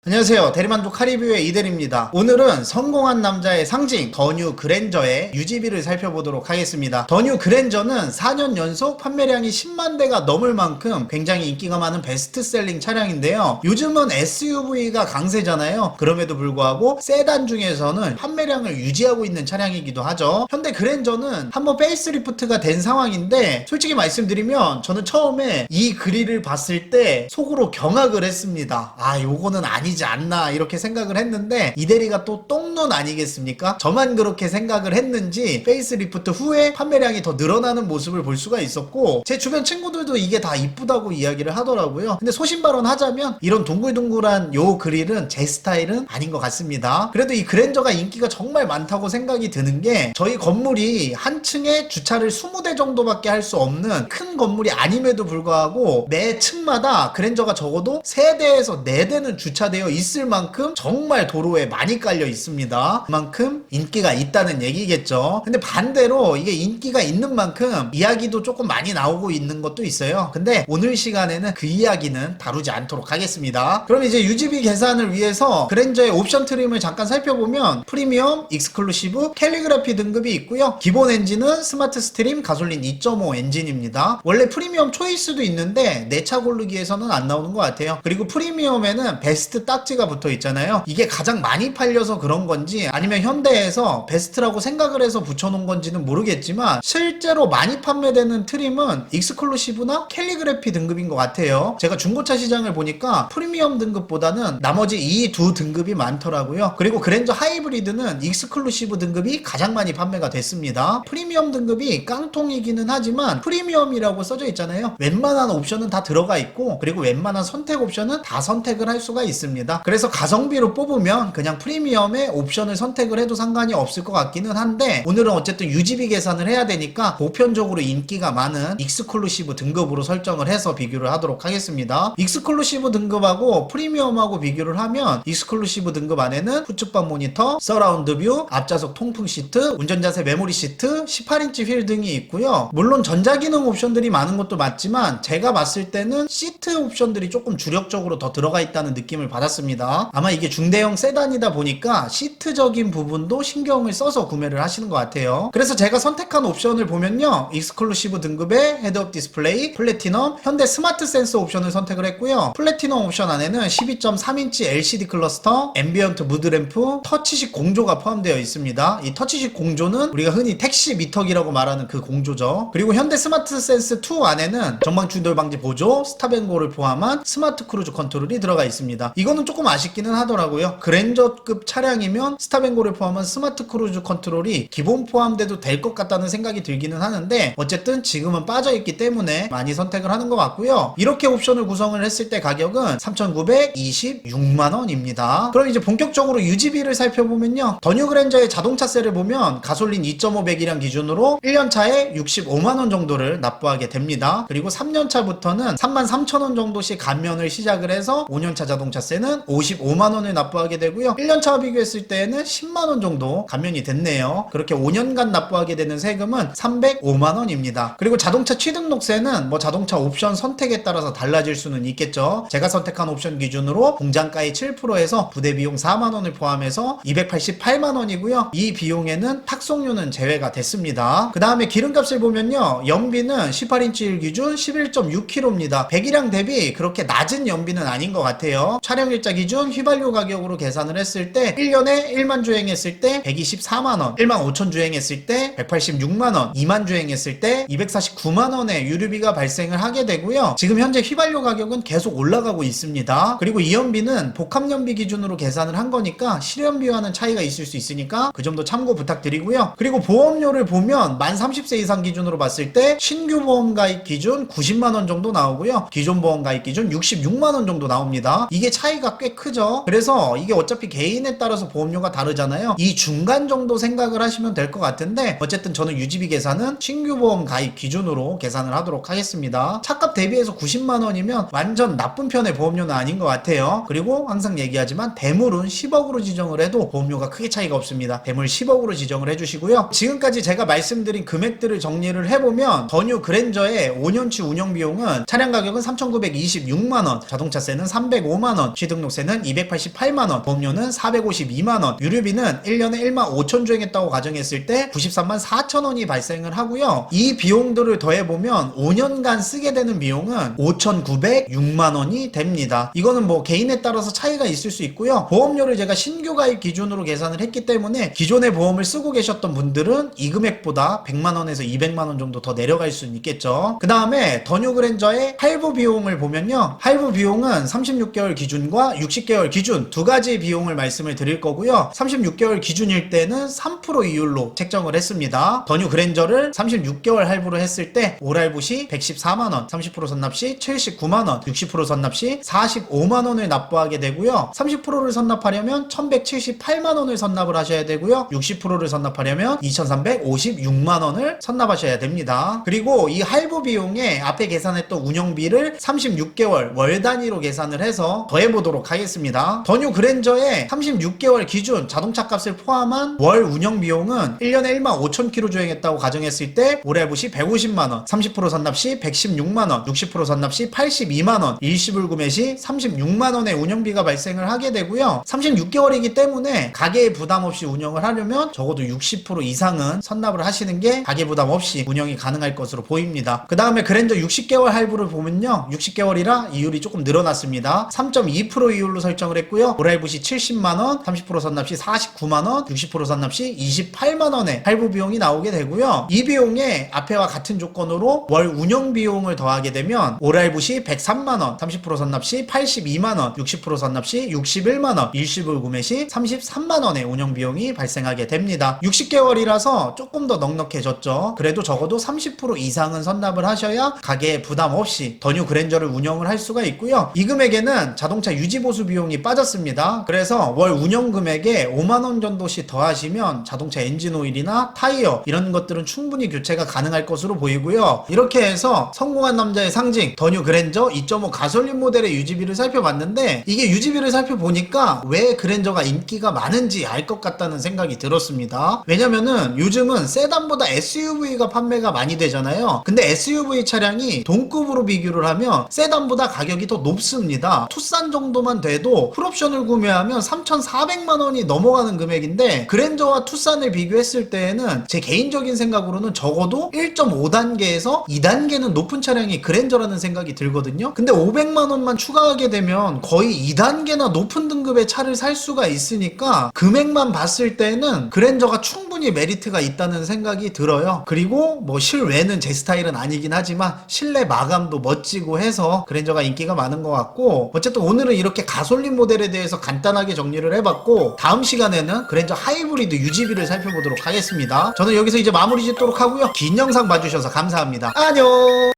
안녕하세요. 대리만족 카리뷰의 이대리입니다. 오늘은 성공한 남자의 상징 더 뉴 그랜저의 유지비를 살펴보도록 하겠습니다. 더 뉴 그랜저는 4년 연속 판매량이 10만 대가 넘을 만큼 굉장히 인기가 많은 베스트셀링 차량인데요. 요즘은 SUV가 강세잖아요. 그럼에도 불구하고 세단 중에서는 판매량을 유지하고 있는 차량이기도 하죠. 현대 그랜저는 한번 페이스리프트가 된 상황인데 솔직히 말씀드리면 저는 처음에 이 그릴을 봤을 때 속으로 경악을 했습니다. 요거는 아니지 않나 이렇게 생각을 했는데 이대리가 또 똥눈 아니겠습니까? 저만 그렇게 생각을 했는지 페이스리프트 후에 판매량이 더 늘어나는 모습을 볼 수가 있었고 제 주변 친구들도 이게 다 이쁘다고 이야기를 하더라고요. 근데 소신발언 하자면 이런 둥글둥글한 요 그릴은 제 스타일은 아닌 것 같습니다. 그래도 이 그랜저가 인기가 정말 많다고 생각이 드는 게 저희 건물이 한 층에 주차를 20대 정도밖에 할 수 없는 큰 건물이 아님에도 불구하고 매 층마다 그랜저가 적어도 3대에서 4대는 주차되어 있을 만큼 정말 도로에 많이 깔려 있습니다. 그만큼 인기가 있다는 얘기겠죠. 근데 반대로 이게 인기가 있는 만큼 이야기도 조금 많이 나오고 있는 것도 있어요. 근데 오늘 시간에는 그 이야기는 다루지 않도록 하겠습니다. 그럼 이제 유지비 계산을 위해서 그랜저의 옵션 트림을 잠깐 살펴보면 프리미엄, 익스클루시브, 캘리그라피 등급이 있고요. 기본 엔진은 스마트 스트림 가솔린 2.5 엔진입니다. 원래 프리미엄 초이스도 있는데 내 차 고르기에서는 안 나오는 것 같아요. 그리고 프리미엄에는 베스트 딱지가 붙어 있잖아요. 이게 가장 많이 팔려서 그런 건지 아니면 현대에서 베스트라고 생각을 해서 붙여놓은 건지는 모르겠지만 실제로 많이 판매되는 트림은 익스클루시브나 캘리그래피 등급인 것 같아요. 제가 중고차 시장을 보니까 프리미엄 등급보다는 나머지 이 두 등급이 많더라고요. 그리고 그랜저 하이브리드는 익스클루시브 등급이 가장 많이 판매가 됐습니다. 프리미엄 등급이 깡통이기는 하지만 프리미엄이라고 써져 있잖아요. 웬만한 옵션은 다 들어가 있고 그리고 웬만한 선택 옵션은 다 선택을 할 수가 있습니다. 그래서 가성비로 뽑으면 그냥 프리미엄의 옵션을 선택을 해도 상관이 없을 것 같기는 한데 오늘은 어쨌든 유지비 계산을 해야 되니까 보편적으로 인기가 많은 익스클루시브 등급으로 설정을 해서 비교를 하도록 하겠습니다. 익스클루시브 등급하고 프리미엄하고 비교를 하면 익스클루시브 등급 안에는 후측방 모니터, 서라운드 뷰, 앞좌석 통풍 시트, 운전자세 메모리 시트, 18인치 휠 등이 있고요. 물론 전자기능 옵션들이 많은 것도 맞지만 제가 봤을 때는 시트 옵션들이 조금 주력적으로 더 들어가 있다는 느낌을 받았습니다. 아마 이게 중대형 세단이다 보니까 시트적인 부분도 신경을 써서 구매를 하시는 것 같아요. 그래서 제가 선택한 옵션을 보면요. 익스클루시브 등급의 헤드업 디스플레이, 플래티넘, 현대 스마트 센서 옵션을 선택을 했고요. 플래티넘 옵션 안에는 12.3인치 LCD 클러스터, 앰비언트 무드램프, 터치식 공조가 포함되어 있습니다. 이 터치식 공조는 우리가 흔히 택시 미터기라고 말하는 그 공조죠. 그리고 현대 스마트 센스 2 안에는 전방 충돌 방지 보조, 스탑앤고를 포함한 스마트 크루즈 컨트롤이 들어가 있습니다. 이거는 조금 아쉽기는 하더라고요. 그랜저급 차량이면 스탑앤고를 포함한 스마트 크루즈 컨트롤이 기본 포함돼도 될 것 같다는 생각이 들기는 하는데 어쨌든 지금은 빠져있기 때문에 많이 선택을 하는 것 같고요. 이렇게 옵션을 구성을 했을 때 가격은 3,926만원입니다. 그럼 이제 본격적으로 유지비를 살펴보면요. 더 뉴 그랜저의 자동차세를 보면 가솔린 2.5배기량 기준으로 1년차에 65만원 정도를 납부하게 됩니다. 그리고 3년차부터는 33,000원 정도씩 감면을 시작을 해서 5년차 자동차세는 55만원을 납부하게 되고요. 1년차와 비교했을 때에는 10만원 정도 감면이 됐네요. 그렇게 5년간 납부하게 되는 세금은 305만원입니다. 그리고 자동차 취등록세는 자동차 옵션 선택에 따라서 달라질 수는 있겠죠. 제가 선택한 옵션 기준으로 공장가의 7%에서 부대 비용 4만원을 포함해서 288만원이고요. 이 비용에는 탁송료는 제외가 됐습니다. 그 다음에 기름값을 보면요. 연비는 18인치 기준 11.6km입니다. 배기량 대비 그렇게 낮은 연비는 아닌 것 같아요. 촬영일자 기준 휘발유 가격으로 계산을 했을 때 1년에 1만 주행했을 때 124만원, 1만 5천 주행했을 때 186만원, 2만 주행했을 때 249만원의 유류비가 발생을 하게 되고요. 지금 현재 휘발유 가격은 계속 올라가고 있습니다. 그리고 이 연비는 복합연비 기준으로 계산을 한 거니까 실연비와는 차이가 있을 수 있으니까 그 점도 참고 부탁드리고요. 그리고 보험료를 보면 만 30세 이상 기준으로 봤을 때 신규 보험 가입 기준 90만원 정도 나오고요. 기존 보험 가입 기준 66만원 정도 나옵니다. 이게 차이가 꽤 크죠. 그래서 이게 어차피 개인에 따라서 보험료가 다르잖아요. 이 중간 정도 생각을 하시면 될 것 같은데 어쨌든 저는 유지비 계산은 신규 보험 가입 기준으로 계산을 하도록 하겠습니다. 차값 대비해서 90만원이면 완전 나쁜 편의 보험료는 아닌 것 같아요. 그리고 항상 얘기하지만 대물은 10억으로 지정을 해도 보험료가 크게 차이가 없습니다. 대물 10억으로 지정을 해주시고요. 지금까지 제가 말씀드린 금액들을 정리를 해보면 더 뉴 그랜저의 5년치 운영 비용은 차량 가격은 3,926만원, 자동차세는 305만원, 취득 등록세는 288만원, 보험료는 452만원, 유류비는 1년에 1만 5천 주행했다고 가정했을 때 93만 4천원이 발생을 하고요. 이 비용들을 더해보면 5년간 쓰게 되는 비용은 5,906만원이 됩니다. 이거는 뭐 개인에 따라서 차이가 있을 수 있고요. 보험료를 제가 신규 가입 기준으로 계산을 했기 때문에 기존의 보험을 쓰고 계셨던 분들은 이 금액보다 100만원에서 200만원 정도 더 내려갈 수는 있겠죠. 그 다음에 더 뉴 그랜저의 할부 비용을 보면요. 할부 비용은 36개월 기준과 60개월 기준 두 가지 비용을 말씀을 드릴 거고요. 36개월 기준일 때는 3% 이율로 책정을 했습니다. 더 뉴 그랜저를 36개월 할부로 했을 때 올할부 시 114만원, 30% 선납 시 79만원, 60% 선납 시 45만원을 납부하게 되고요. 30%를 선납하려면 1178만원을 선납을 하셔야 되고요. 60%를 선납하려면 2356만원을 선납하셔야 됩니다. 그리고 이 할부 비용에 앞에 계산했던 운영비를 36개월 월 단위로 계산을 해서 더해보도록 하겠습니다. 더 뉴 그랜저의 36개월 기준 자동차 값을 포함한 월 운영 비용은 1년에 1만 5천 킬로 주행했다고 가정했을 때 올해부 시 150만원, 30% 선납 시 116만원, 60% 선납 시 82만원, 일시불 구매 시 36만원의 운영비가 발생을 하게 되고요. 36개월이기 때문에 가계에 부담 없이 운영을 하려면 적어도 60% 이상은 선납을 하시는 게 가계 부담 없이 운영이 가능할 것으로 보입니다. 그 다음에 그랜저 60개월 할부를 보면요. 60개월이라 이율이 조금 늘어났습니다. 3.2% 이율로 설정을 했고요. 올할부 시 70만원, 30% 선납 시 49만원, 60% 선납 시 28만원의 할부 비용이 나오게 되고요. 이 비용에 앞에와 같은 조건으로 월 운영 비용을 더하게 되면 올할부 시 103만원, 30% 선납 시 82만원, 60% 선납 시 61만원, 일시불 구매 시 33만원의 운영 비용이 발생하게 됩니다. 60개월이라서 조금 더 넉넉해졌죠. 그래도 적어도 30% 이상은 선납을 하셔야 가계에 부담 없이 더 뉴 그랜저를 운영을 할 수가 있고요. 이 금액에는 자동차 유지보수 비용이 빠졌습니다. 그래서 월 운영 금액에 5만원 정도씩 더하시면 자동차 엔진오일이나 타이어 이런 것들은 충분히 교체가 가능할 것으로 보이고요. 이렇게 해서 성공한 남자의 상징 더 뉴 그랜저 2.5 가솔린 모델의 유지비를 살펴봤는데 이게 유지비를 살펴보니까 왜 그랜저가 인기가 많은지 알 것 같다는 생각이 들었습니다. 왜냐면은 요즘은 세단보다 SUV가 판매가 많이 되잖아요. 근데 SUV 차량이 동급으로 비교를 하면 세단보다 가격이 더 높습니다. 투싼 정도만 돼도 풀옵션을 구매하면 3,400만원이 넘어가는 금액인데 그랜저와 투싼을 비교했을 때에는 제 개인적인 생각으로는 적어도 1.5단계에서 2단계는 높은 차량이 그랜저라는 생각이 들거든요. 근데 500만원만 추가하게 되면 거의 2단계나 높은 등급의 차를 살 수가 있으니까 금액만 봤을 때는 그랜저가 충분히 메리트가 있다는 생각이 들어요. 그리고 뭐 실외는 제 스타일은 아니긴 하지만 실내 마감도 멋지고 해서 그랜저가 인기가 많은 것 같고 어쨌든 오늘은 이렇게 가솔린 모델에 대해서 간단하게 정리를 해봤고 다음 시간에는 그랜저 하이브리드 유지비를 살펴보도록 하겠습니다. 저는 여기서 이제 마무리 짓도록 하고요. 긴 영상 봐주셔서 감사합니다. 안녕.